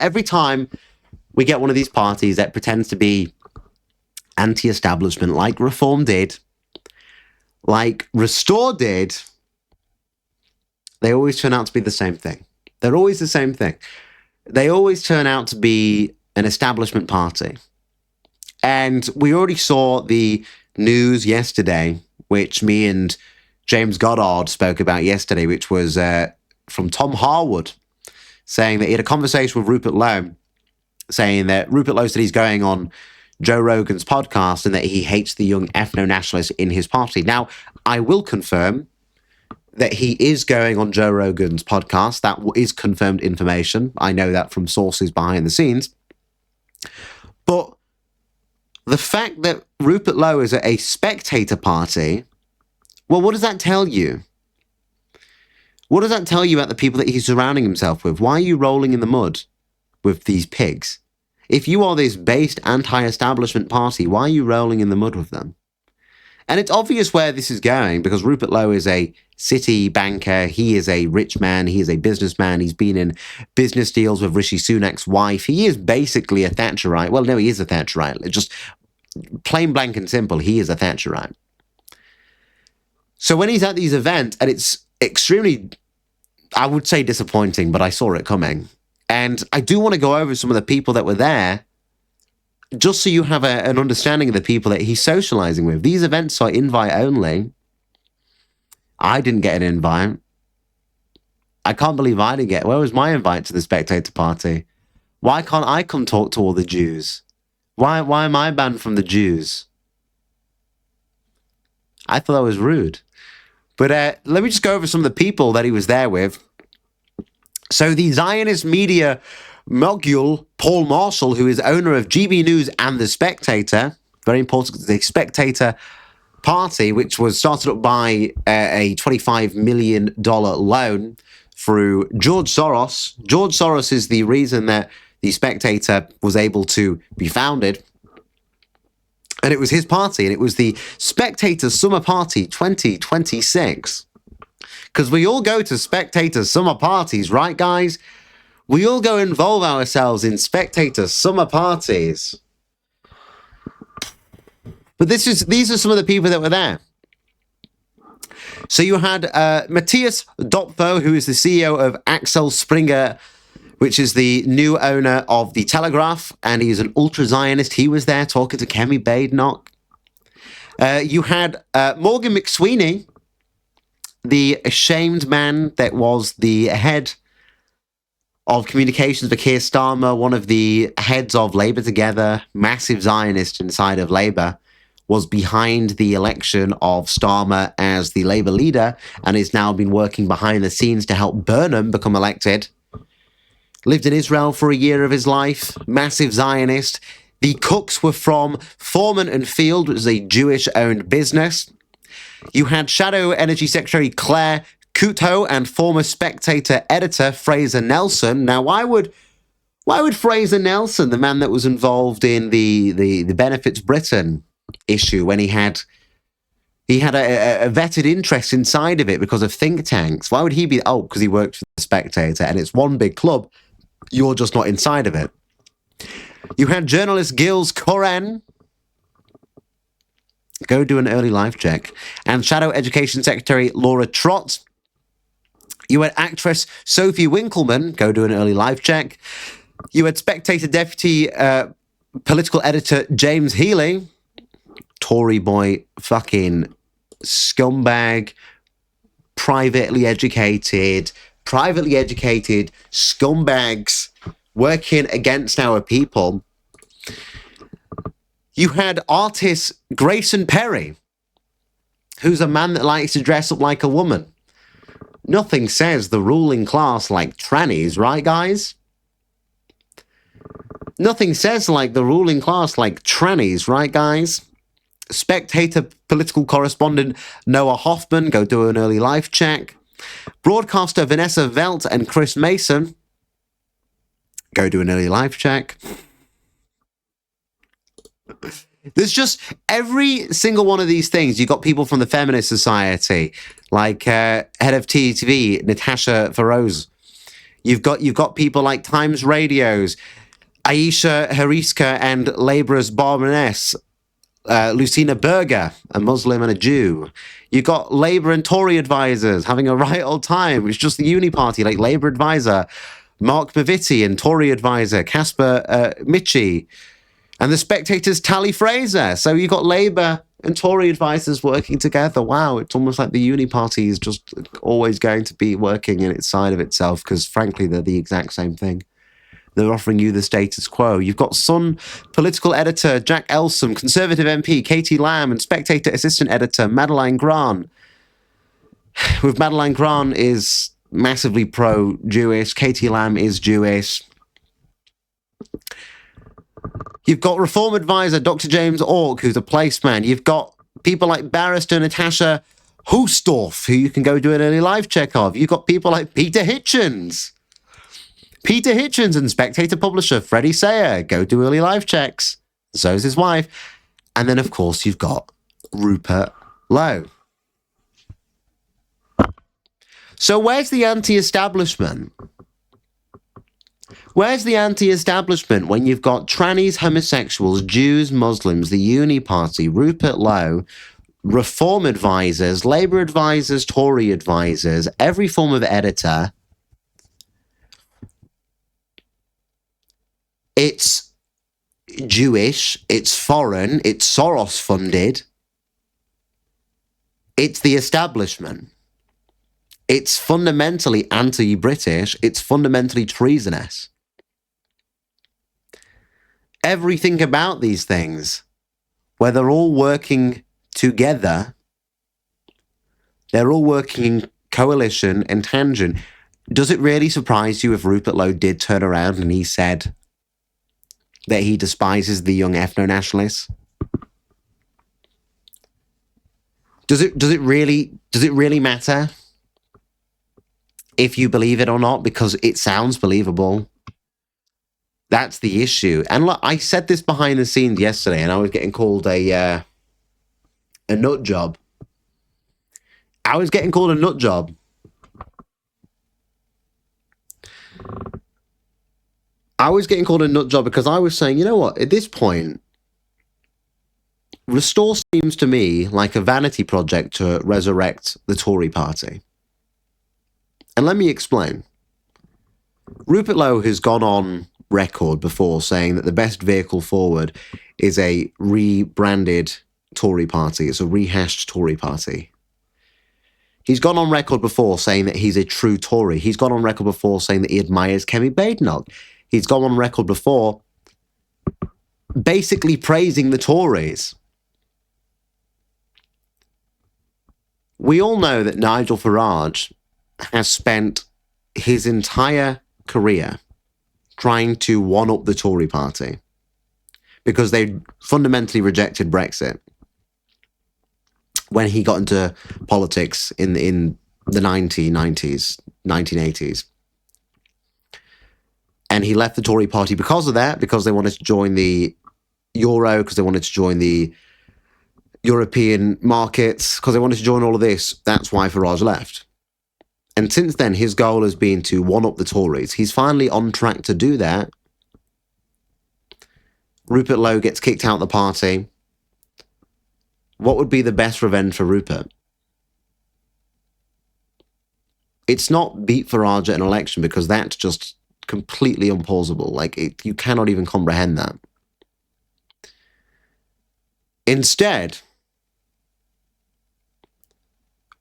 every time we get one of these parties that pretends to be anti-establishment, like Reform did, like Restore did, they always turn out to be the same thing. They're always the same thing. They always turn out to be an establishment party. And we already saw the news yesterday, which me and James Goddard spoke about yesterday, which was from Tom Harwood, saying that he had a conversation with Rupert Lowe, saying that Rupert Lowe said he's going on Joe Rogan's podcast and that he hates the young ethno-nationalists in his party. Now, I will confirm that he is going on Joe Rogan's podcast. That is confirmed information. I know that from sources behind the scenes. But the fact that Rupert Lowe is at a Spectator party, well, what does that tell you? What does that tell you about the people that he's surrounding himself with? Why are you rolling in the mud with these pigs? If you are this based anti-establishment party, why are you rolling in the mud with them? And it's obvious where this is going, because Rupert Lowe is a city banker. He is a rich man. He is a businessman. He's been in business deals with Rishi Sunak's wife. He is basically a Thatcherite. Well, no, he is a Thatcherite. It's just plain blank and simple. He is a Thatcherite. So when he's at these events, and it's extremely, I would say disappointing, but I saw it coming. And I do want to go over some of the people that were there, just so you have an understanding of the people that he's socializing with. These events are invite only. I didn't get an invite. I can't believe I didn't get. Where was my invite to the Spectator party? Why can't I come talk to all the Jews? Why am I banned from the Jews? I thought that was rude. But let me just go over some of the people that he was there with. So the Zionist media mogul, Paul Marshall, who is owner of GB News and The Spectator, very important, the Spectator party, which was started up by a $25 million loan through George Soros. George Soros is the reason that The Spectator was able to be founded. And it was his party, and it was the Spectator Summer Party 2026. Because we all go to Spectator summer parties, right, guys? We all go involve ourselves in Spectator summer parties. But these are some of the people that were there. So you had Matthias Dopfo, who is the CEO of Axel Springer, which is the new owner of The Telegraph, and he's an ultra-Zionist. He was there talking to Kemi Badenoch. You had Morgan McSweeney, the ashamed man that was the head of communications for Keir Starmer, one of the heads of Labour Together, massive Zionist inside of Labour, was behind the election of Starmer as the Labour leader and has now been working behind the scenes to help Burnham become elected. Lived in Israel for a year of his life, massive Zionist. The cooks were from Foreman and Field, which is a Jewish-owned business. You had Shadow Energy Secretary Claire Couto and former Spectator editor Fraser Nelson. Now, why would Fraser Nelson, the man that was involved in the Benefits Britain issue, when he had a vetted interest inside of it because of think tanks, why would he be? Oh, because he worked for the Spectator and it's one big club. You're just not inside of it. You had journalist Gilles Corren. Go do an early life check. And Shadow Education Secretary Laura Trott. You had actress Sophie Winkleman. Go do an early life check. You had Spectator Deputy Political Editor James Healy. Tory boy fucking scumbag. Privately educated scumbags working against our people. You had artist Grayson Perry, who's a man that likes to dress up like a woman. Nothing says the ruling class like trannies, right, guys? Nothing says like the ruling class like trannies, right, guys? Spectator political correspondent Noah Hoffman, go do an early life check. Broadcaster Vanessa Velt and Chris Mason, go do an early life check. There's just every single one of these things. You got people from the Feminist Society, like head of TTV, Natasha Feroz. You've got people like Times Radio's Aisha Hariska and Labour's Baroness Lucina Berger, a Muslim and a Jew. You've got Labour and Tory advisors having a right old time. It's just the uni party, like Labour advisor Mark Mavitti and Tory advisor Casper Mitchie, and the Spectator's Tally Fraser. So you've got Labour and Tory advisors working together. Wow, it's almost like the uni party is just always going to be working in its side of itself, because frankly, they're the exact same thing. They're offering you the status quo. You've got Sun political editor Jack Elsom, Conservative MP Katie Lamb, and Spectator assistant editor Madeleine Grant. With Madeleine Grant is massively pro-Jewish. Katie Lamb is Jewish. You've got Reform advisor Dr. James Ork, who's a placeman. You've got people like barrister Natasha Hustorf, who you can go do an early life check of. You've got people like Peter Hitchens. Peter Hitchens and Spectator publisher Freddie Sayer go do early life checks. So is his wife. And then, of course, you've got Rupert Lowe. So where's the anti-establishment? Where's the anti-establishment when you've got trannies, homosexuals, Jews, Muslims, the uni party, Rupert Lowe, Reform advisors, Labour advisors, Tory advisors, every form of editor? It's Jewish, it's foreign, it's Soros funded. It's the establishment. It's fundamentally anti-British, it's fundamentally treasonous. Everything about these things, where they're all working together, they're all working in coalition and tangent. Does it really surprise you if Rupert Lowe did turn around and he said that he despises the young ethno-nationalists? Does it really matter if you believe it or not? Because it sounds believable. That's the issue. And look, I said this behind the scenes yesterday, and I was getting called a nut job. I was getting called a nut job. I was getting called a nut job because I was saying, you know what, at this point, Restore seems to me like a vanity project to resurrect the Tory party. And let me explain. Rupert Lowe has gone on record before saying that the best vehicle forward is a rebranded Tory party. It's a rehashed Tory party. He's gone on record before saying that he's a true Tory. He's gone on record before saying that he admires Kemi Badenoch. He's gone on record before basically praising the Tories. We all know that Nigel Farage has spent his entire career trying to one-up the Tory party because they fundamentally rejected Brexit when he got into politics in the 1980s. And he left the Tory party because of that, because they wanted to join the Euro, because they wanted to join the European markets, because they wanted to join all of this. That's why Farage left. And since then, his goal has been to one-up the Tories. He's finally on track to do that. Rupert Lowe gets kicked out of the party. What would be the best revenge for Rupert? It's not beat Farage at an election, because that's just completely implausible. You cannot even comprehend that. Instead,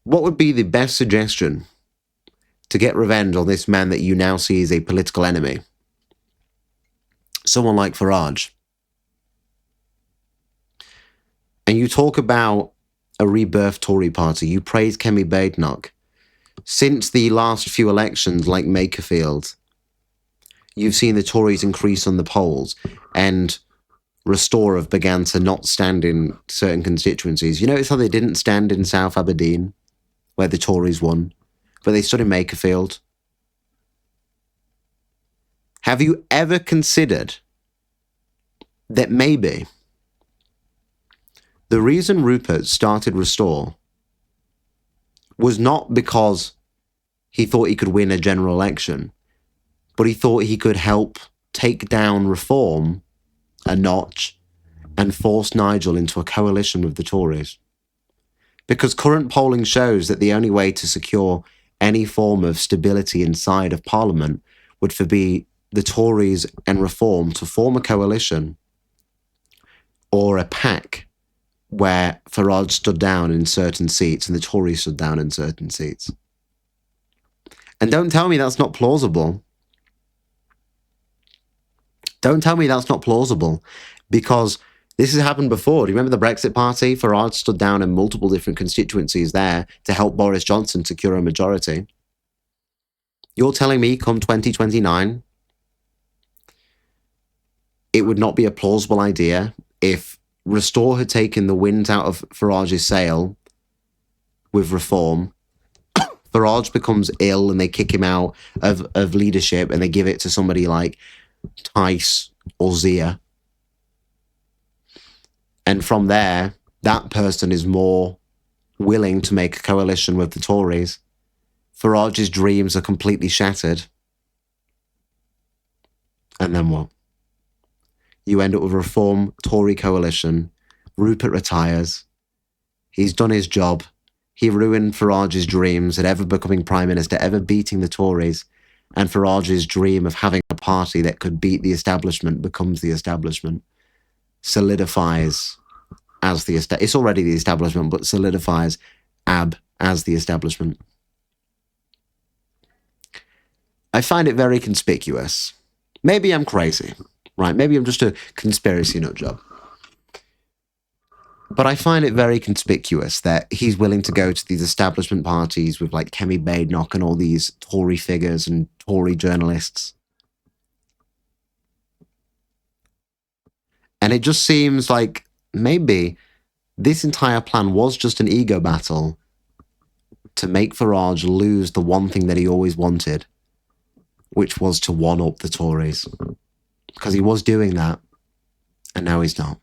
what would be the best suggestion to get revenge on this man that you now see as a political enemy? Someone like Farage. And you talk about a rebirth Tory party. You praise Kemi Badenoch. Since the last few elections, like Makerfield, you've seen the Tories increase on the polls, and Restore have began to not stand in certain constituencies. You notice how they didn't stand in South Aberdeen, where the Tories won, but they stood in Makerfield. Have you ever considered that maybe the reason Rupert started Restore was not because he thought he could win a general election, but he thought he could help take down Reform a notch and force Nigel into a coalition with the Tories. Because current polling shows that the only way to secure any form of stability inside of Parliament would be the Tories and Reform to form a coalition or a pack where Farage stood down in certain seats and the Tories stood down in certain seats. And don't tell me that's not plausible. Don't tell me that's not plausible, because this has happened before. Do you remember the Brexit Party? Farage stood down in multiple different constituencies there to help Boris Johnson secure a majority. You're telling me come 2029, it would not be a plausible idea if Restore had taken the wind out of Farage's sail with Reform, Farage becomes ill and they kick him out of leadership and they give it to somebody like Tice or Zia. And from there, that person is more willing to make a coalition with the Tories. Farage's dreams are completely shattered. And then what? You end up with a Reform Tory coalition. Rupert retires. He's done his job. He ruined Farage's dreams at ever becoming Prime Minister, ever beating the Tories. And Farage's dream of having a party that could beat the establishment becomes the establishment. Solidifies as the establishment. It's already the establishment, but solidifies as the establishment. I find it very conspicuous. Maybe I'm crazy, right? Maybe I'm just a conspiracy nut job. But I find it very conspicuous that he's willing to go to these establishment parties with like Kemi Badenoch and all these Tory figures and Tory journalists. And it just seems like maybe this entire plan was just an ego battle to make Farage lose the one thing that he always wanted, which was to one-up the Tories. Because he was doing that, and now he's not.